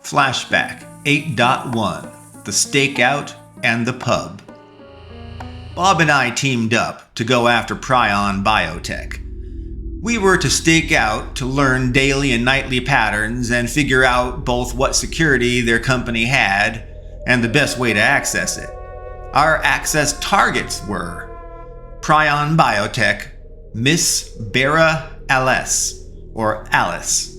Flashback 8.1 The Stakeout and the Pub. Bob and I teamed up to go after Prion Biotech. We were to stake out to learn daily and nightly patterns and figure out both what security their company had and the best way to access it. Our access targets were Prion Biotech, Miss Bera Alice, or Alice,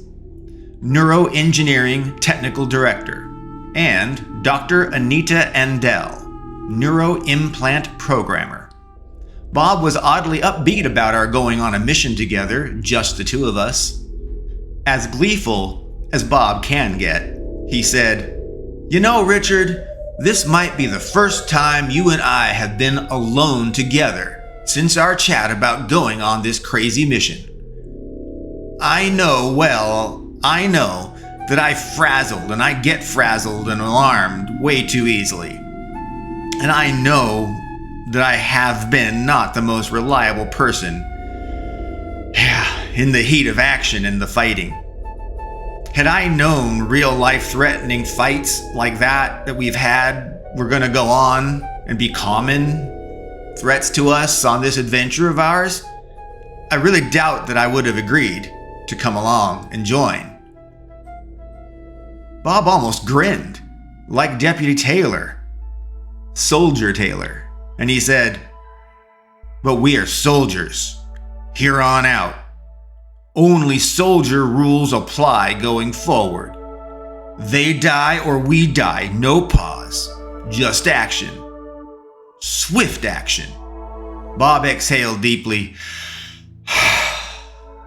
Neuroengineering Technical Director, and Dr. Anita Andel, Neuroimplant Programmer. Bob was oddly upbeat about our going on a mission together, just the two of us. As gleeful as Bob can get, he said, "You know, Richard, this might be the first time you and I have been alone together since our chat about going on this crazy mission. I know that I frazzled and I get frazzled and alarmed way too easily. And I know that I have been not the most reliable person in the heat of action and the fighting. Had I known real life-threatening fights like that we've had were going to go on and be common threats to us on this adventure of ours, I really doubt that I would have agreed to come along and join." Bob almost grinned, like Deputy Taylor, Soldier Taylor, and he said, "But we are soldiers, here on out. Only soldier rules apply going forward. They die or we die, no pause, just action. Swift action." Bob exhaled deeply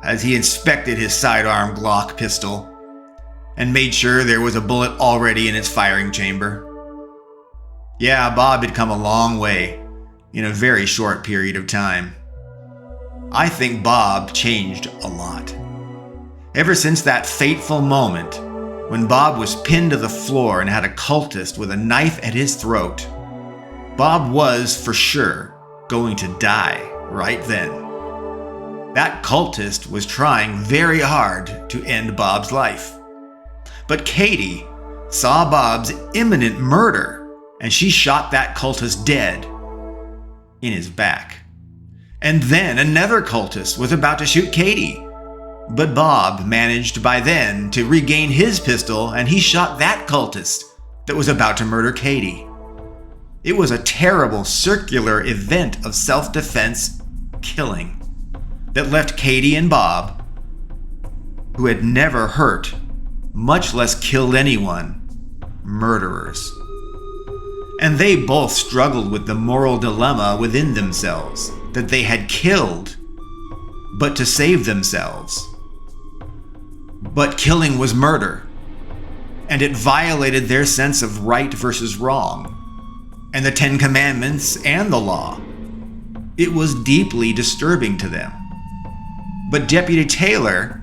as he inspected his sidearm Glock pistol and made sure there was a bullet already in its firing chamber. Yeah, Bob had come a long way in a very short period of time. I think Bob changed a lot. Ever since that fateful moment when Bob was pinned to the floor and had a cultist with a knife at his throat, Bob was for sure going to die right then. That cultist was trying very hard to end Bob's life. But Katie saw Bob's imminent murder, and she shot that cultist dead in his back. And then another cultist was about to shoot Katie, but Bob managed by then to regain his pistol, and he shot that cultist that was about to murder Katie. It was a terrible circular event of self-defense killing that left Katie and Bob, who had never hurt, much less killed anyone, murderers. And they both struggled with the moral dilemma within themselves that they had killed, but to save themselves. But killing was murder, and it violated their sense of right versus wrong, and the Ten Commandments and the law. It was deeply disturbing to them. But Deputy Taylor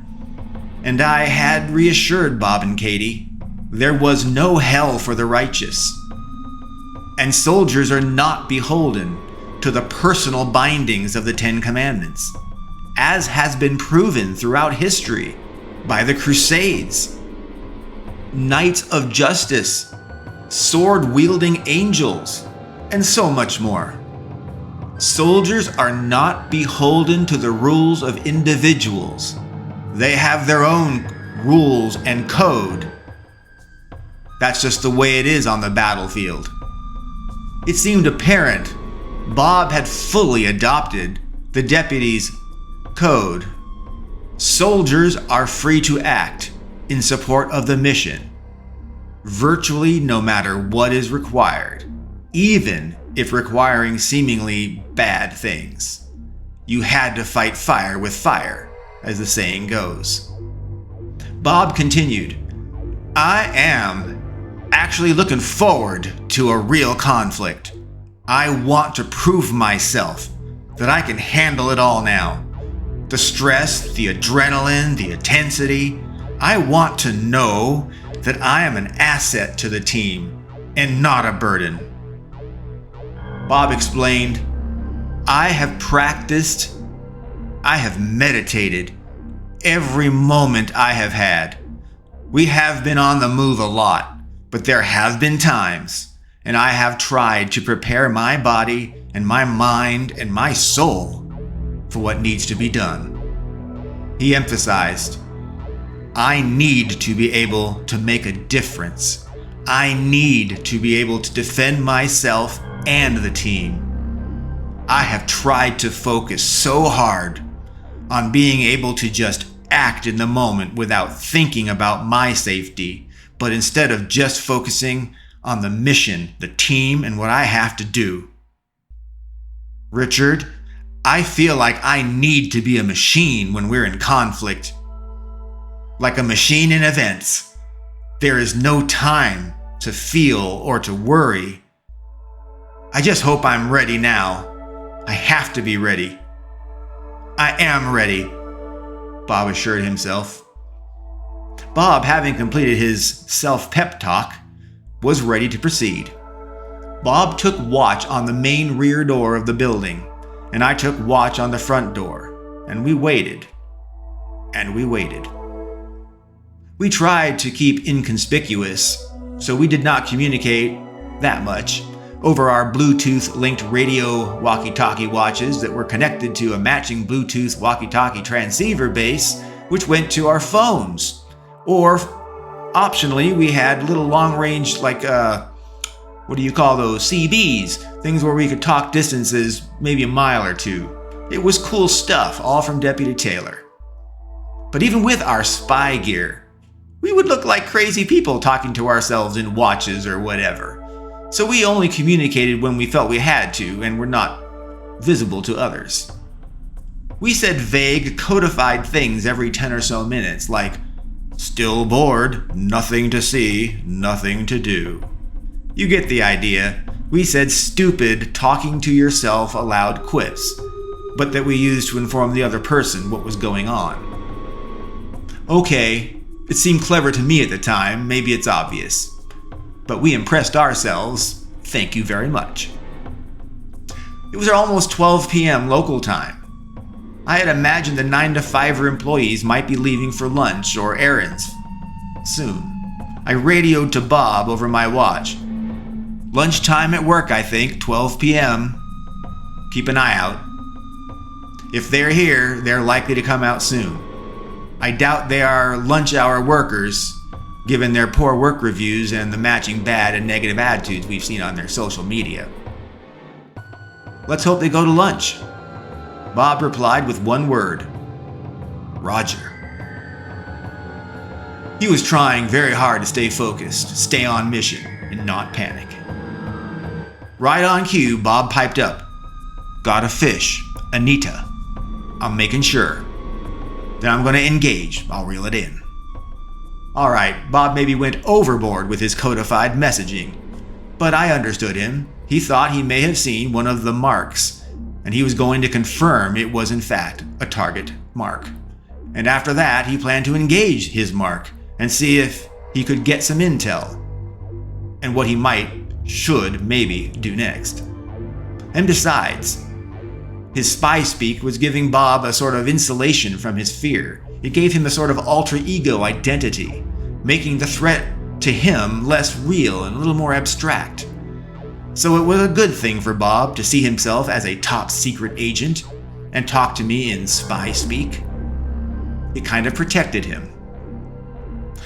and I had reassured Bob and Katie there was no hell for the righteous, and soldiers are not beholden to the personal bindings of the Ten Commandments, as has been proven throughout history by the Crusades, Knights of Justice, sword-wielding angels, and so much more. Soldiers are not beholden to the rules of individuals. They have their own rules and code. That's just the way it is on the battlefield. It seemed apparent Bob had fully adopted the deputy's code. Soldiers are free to act in support of the mission, virtually no matter what is required, even if requiring seemingly bad things. You had to fight fire with fire, as the saying goes. Bob continued, "I am actually looking forward to a real conflict. I want to prove myself that I can handle it all now. The stress, the adrenaline, the intensity. I want to know that I am an asset to the team and not a burden." Bob explained, "I have practiced, I have meditated every moment I have had, We have been on the move a lot, but there have been times, and I have tried to prepare my body and my mind and my soul for what needs to be done. He emphasized, I need to be able to make a difference. I need to be able to defend myself and the team. I have tried to focus so hard on being able to just act in the moment without thinking about my safety, but instead of just focusing on the mission, the team, and what I have to do. Richard, I feel like I need to be a machine when we're in conflict. Like a machine in events. There is no time to feel or to worry. I just hope I'm ready now. I have to be ready. I am ready, Bob assured himself. Bob, having completed his self-pep talk, was ready to proceed. Bob took watch on the main rear door of the building, and I took watch on the front door, and we waited. And we waited. We tried to keep inconspicuous, so we did not communicate that much over our Bluetooth-linked radio walkie-talkie watches that were connected to a matching Bluetooth walkie-talkie transceiver base, which went to our phones. Or, optionally, we had little long-range, what do you call those, CBs, things where we could talk distances maybe a mile or two. It was cool stuff, all from Deputy Taylor. But even with our spy gear, we would look like crazy people talking to ourselves in watches or whatever. So we only communicated when we felt we had to and were not visible to others. We said vague, codified things every 10 or so minutes, like, still bored, nothing to see, nothing to do. You get the idea. We said stupid, talking to yourself aloud quips, but that we used to inform the other person what was going on. Okay, it seemed clever to me at the time, maybe it's obvious. But we impressed ourselves, thank you very much. It was almost 12 p.m. local time. I had imagined the 9-to-5er employees might be leaving for lunch or errands soon. I radioed to Bob over my watch. Lunchtime at work, I think, 12 p.m. Keep an eye out. If they're here, they're likely to come out soon. I doubt they are lunch hour workers, given their poor work reviews and the matching bad and negative attitudes we've seen on their social media. Let's hope they go to lunch. Bob replied with one word. Roger. He was trying very hard to stay focused, stay on mission, and not panic. Right on cue, Bob piped up. Got a fish, Anita. I'm making sure. Then I'm going to engage. I'll reel it in. All right, Bob maybe went overboard with his codified messaging, but I understood him. He thought he may have seen one of the marks, and he was going to confirm it was in fact a target mark. And after that, he planned to engage his mark and see if he could get some intel, and what he should maybe do next. And besides, his spy speak was giving Bob a sort of insulation from his fear. It gave him a sort of alter ego identity, making the threat to him less real and a little more abstract. So it was a good thing for Bob to see himself as a top secret agent and talk to me in spy speak. It kind of protected him.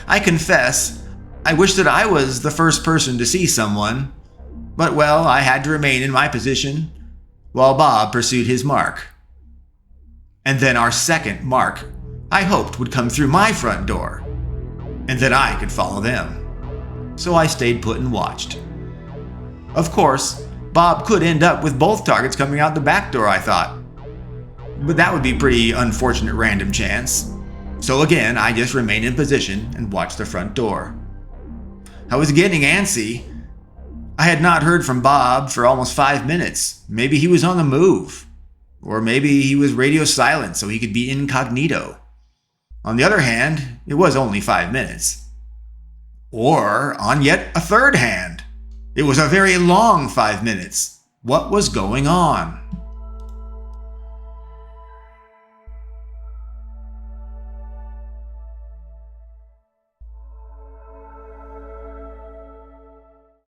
I confess, I wish that I was the first person to see someone, but well, I had to remain in my position while Bob pursued his mark. And then our second mark, I hoped would come through my front door, and that I could follow them. So I stayed put and watched. Of course, Bob could end up with both targets coming out the back door, I thought. But that would be pretty unfortunate random chance. So again, I just remained in position and watched the front door. I was getting antsy. I had not heard from Bob for almost 5 minutes. Maybe he was on the move. Or maybe he was radio silent so he could be incognito. On the other hand, it was only 5 minutes. Or, on yet a third hand, it was a very long 5 minutes. What was going on?